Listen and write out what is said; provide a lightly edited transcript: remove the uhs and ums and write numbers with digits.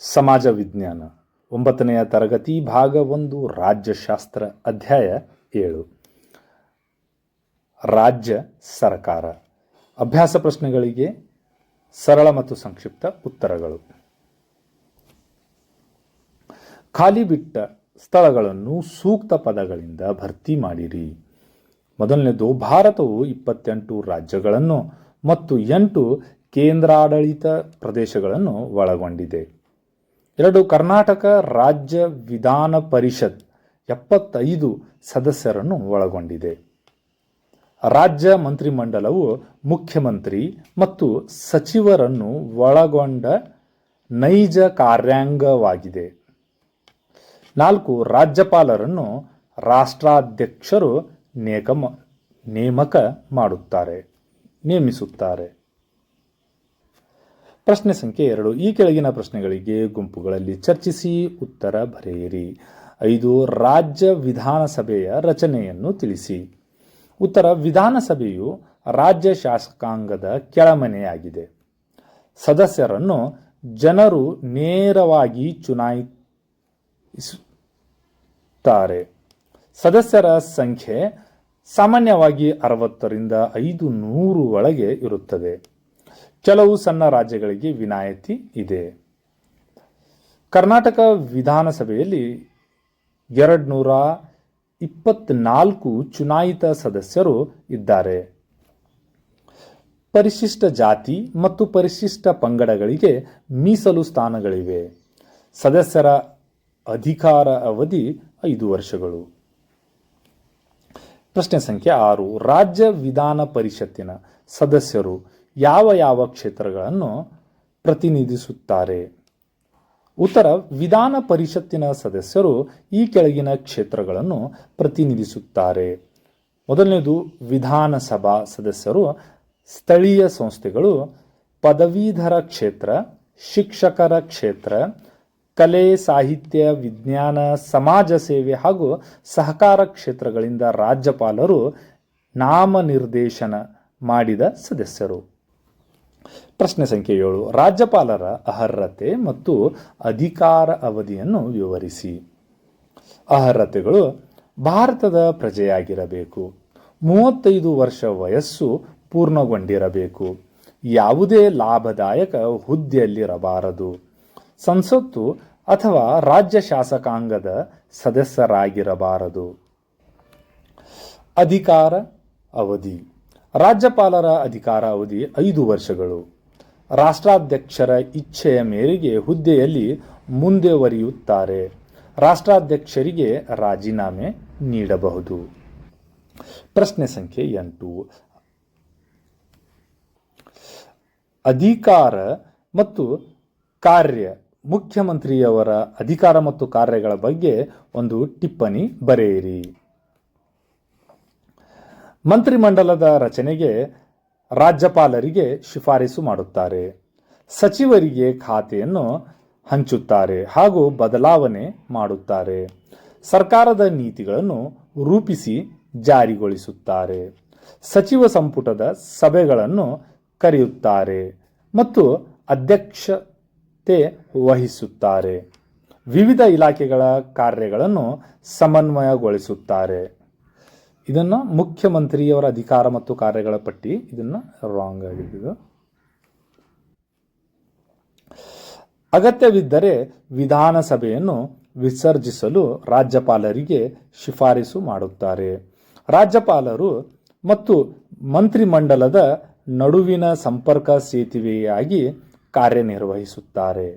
ಸಮಾಜ ವಿಜ್ಞಾನ 9ನೆಯ ತರಗತಿ ಭಾಗ 1 ರಾಜ್ಯಶಾಸ್ತ್ರ ಅಧ್ಯಾಯ 7 ರಾಜ್ಯ ಸರ್ಕಾರ. ಅಭ್ಯಾಸ ಪ್ರಶ್ನೆಗಳಿಗೆ ಸರಳ ಮತ್ತು ಸಂಕ್ಷಿಪ್ತ ಉತ್ತರಗಳು. ಖಾಲಿ ಬಿಟ್ಟ ಸ್ಥಳಗಳನ್ನು ಸೂಕ್ತ ಪದಗಳಿಂದ ಭರ್ತಿ ಮಾಡಿರಿ. ಮೊದಲನೇದು, ಭಾರತವು 28 ರಾಜ್ಯಗಳನ್ನು ಮತ್ತು 8 ಕೇಂದ್ರಾಡಳಿತ ಪ್ರದೇಶಗಳನ್ನು ಒಳಗೊಂಡಿದೆ. 2, ಕರ್ನಾಟಕ ರಾಜ್ಯ ವಿಧಾನ ಪರಿಷತ್ 75 ಸದಸ್ಯರನ್ನು ಒಳಗೊಂಡಿದೆ. ರಾಜ್ಯ ಮಂತ್ರಿಮಂಡಲವು ಮುಖ್ಯಮಂತ್ರಿ ಮತ್ತು ಸಚಿವರನ್ನು ಒಳಗೊಂಡ ನೈಜ ಕಾರ್ಯಾಂಗವಾಗಿದೆ. 4, ರಾಜ್ಯಪಾಲರನ್ನು ರಾಷ್ಟ್ರಾಧ್ಯಕ್ಷರು ನೇಮಿಸುತ್ತಾರೆ. ಪ್ರಶ್ನೆ ಸಂಖ್ಯೆ 2, ಈ ಕೆಳಗಿನ ಪ್ರಶ್ನೆಗಳಿಗೆ ಗುಂಪುಗಳಲ್ಲಿ ಚರ್ಚಿಸಿ ಉತ್ತರ ಬರೆಯಿರಿ. 5, ರಾಜ್ಯ ವಿಧಾನಸಭೆಯ ರಚನೆಯನ್ನು ತಿಳಿಸಿ. ಉತ್ತರ: ವಿಧಾನಸಭೆಯು ರಾಜ್ಯ ಶಾಸಕಾಂಗದ ಕೆಳಮನೆಯಾಗಿದೆ. ಸದಸ್ಯರನ್ನು ಜನರು ನೇರವಾಗಿ ಚುನಾಯಿಸುತ್ತಾರೆ. ಸದಸ್ಯರ ಸಂಖ್ಯೆ ಸಾಮಾನ್ಯವಾಗಿ 60ರಿಂದ 500 ಒಳಗೆ ಇರುತ್ತದೆ. ಕೆಲವು ಸಣ್ಣ ರಾಜ್ಯಗಳಿಗೆ ವಿನಾಯಿತಿ ಇದೆ. ಕರ್ನಾಟಕ ವಿಧಾನಸಭೆಯಲ್ಲಿ 224 ಚುನಾಯಿತ ಸದಸ್ಯರು ಇದ್ದಾರೆ. ಪರಿಶಿಷ್ಟ ಜಾತಿ ಮತ್ತು ಪರಿಶಿಷ್ಟ ಪಂಗಡಗಳಿಗೆ ಮೀಸಲು ಸ್ಥಾನಗಳಿವೆ. ಸದಸ್ಯರ ಅಧಿಕಾರ ಅವಧಿ 5 ವರ್ಷಗಳು. ಪ್ರಶ್ನೆ ಸಂಖ್ಯೆ 6, ರಾಜ್ಯ ವಿಧಾನ ಪರಿಷತ್ತಿನ ಸದಸ್ಯರು ಯಾವ ಕ್ಷೇತ್ರಗಳನ್ನು ಪ್ರತಿನಿಧಿಸುತ್ತಾರೆ? ಉತ್ತರ: ವಿಧಾನ ಪರಿಷತ್ತಿನ ಸದಸ್ಯರು ಈ ಕೆಳಗಿನ ಕ್ಷೇತ್ರಗಳನ್ನು ಪ್ರತಿನಿಧಿಸುತ್ತಾರೆ. ಮೊದಲನೇದು, ವಿಧಾನಸಭಾ ಸದಸ್ಯರು ಸ್ಥಳೀಯ ಸಂಸ್ಥೆಗಳು, ಪದವೀಧರ ಕ್ಷೇತ್ರ, ಶಿಕ್ಷಕರ ಕ್ಷೇತ್ರ, ಕಲೆ, ಸಾಹಿತ್ಯ, ವಿಜ್ಞಾನ, ಸಮಾಜ ಸೇವೆ ಹಾಗೂ ಸಹಕಾರ ಕ್ಷೇತ್ರಗಳಿಂದ ರಾಜ್ಯಪಾಲರು ನಾಮನಿರ್ದೇಶನ ಮಾಡಿದ ಸದಸ್ಯರು. ಪ್ರಶ್ನೆ ಸಂಖ್ಯೆ 7, ರಾಜ್ಯಪಾಲರ ಅರ್ಹತೆ ಮತ್ತು ಅಧಿಕಾರ ಅವಧಿಯನ್ನು ವಿವರಿಸಿ. ಅರ್ಹತೆಗಳು: ಭಾರತದ ಪ್ರಜೆಯಾಗಿರಬೇಕು, 35 ವರ್ಷ ವಯಸ್ಸು ಪೂರ್ಣಗೊಂಡಿರಬೇಕು, ಯಾವುದೇ ಲಾಭದಾಯಕ ಹುದ್ದೆಯಲ್ಲಿರಬಾರದು, ಸಂಸತ್ತು ಅಥವಾ ರಾಜ್ಯ ಶಾಸಕಾಂಗದ ಸದಸ್ಯರಾಗಿರಬಾರದು. ಅಧಿಕಾರ ಅವಧಿ: ರಾಜ್ಯಪಾಲರ ಅಧಿಕಾರ ಅವಧಿ 5 ವರ್ಷಗಳು. ರಾಷ್ಟ್ರಾಧ್ಯಕ್ಷರ ಇಚ್ಛೆಯ ಮೇರೆಗೆ ಹುದ್ದೆಯಲ್ಲಿ ಮುಂದುವರಿಯುತ್ತಾರೆ. ರಾಷ್ಟ್ರಾಧ್ಯಕ್ಷರಿಗೆ ರಾಜೀನಾಮೆ ನೀಡಬಹುದು. ಪ್ರಶ್ನೆ ಸಂಖ್ಯೆ 8, ಅಧಿಕಾರ ಮತ್ತು ಕಾರ್ಯ. ಮುಖ್ಯಮಂತ್ರಿಯವರ ಅಧಿಕಾರ ಮತ್ತು ಕಾರ್ಯಗಳ ಬಗ್ಗೆ ಒಂದು ಟಿಪ್ಪಣಿ ಬರೆಯಿರಿ. ಮಂತ್ರಿಮಂಡಲದ ರಚನೆಗೆ ರಾಜ್ಯಪಾಲರಿಗೆ ಶಿಫಾರಸು ಮಾಡುತ್ತಾರೆ. ಸಚಿವರಿಗೆ ಖಾತೆಯನ್ನು ಹಂಚುತ್ತಾರೆ ಹಾಗೂ ಬದಲಾವಣೆ ಮಾಡುತ್ತಾರೆ. ಸರ್ಕಾರದ ನೀತಿಗಳನ್ನು ರೂಪಿಸಿ ಜಾರಿಗೊಳಿಸುತ್ತಾರೆ. ಸಚಿವ ಸಂಪುಟದ ಸಭೆಗಳನ್ನು ಕರೆಯುತ್ತಾರೆ ಮತ್ತು ಅಧ್ಯಕ್ಷತೆ ವಹಿಸುತ್ತಾರೆ. ವಿವಿಧ ಇಲಾಖೆಗಳ ಕಾರ್ಯಗಳನ್ನು ಸಮನ್ವಯಗೊಳಿಸುತ್ತಾರೆ. ಇದನ್ನು ಮುಖ್ಯಮಂತ್ರಿಯವರ ಅಧಿಕಾರ ಮತ್ತು ಕಾರ್ಯಗಳ ಪಟ್ಟಿ. ಇದನ್ನು ರಾಂಗ್ ಆಗಿದ್ದು. ಅಗತ್ಯವಿದ್ದರೆ ವಿಧಾನಸಭೆಯನ್ನು ವಿಸರ್ಜಿಸಲು ರಾಜ್ಯಪಾಲರಿಗೆ ಶಿಫಾರಸು ಮಾಡುತ್ತಾರೆ. ರಾಜ್ಯಪಾಲರು ಮತ್ತು ಮಂತ್ರಿಮಂಡಲದ ನಡುವಿನ ಸಂಪರ್ಕ ಸೇತುವೆಯಾಗಿ ಕಾರ್ಯನಿರ್ವಹಿಸುತ್ತಾರೆ.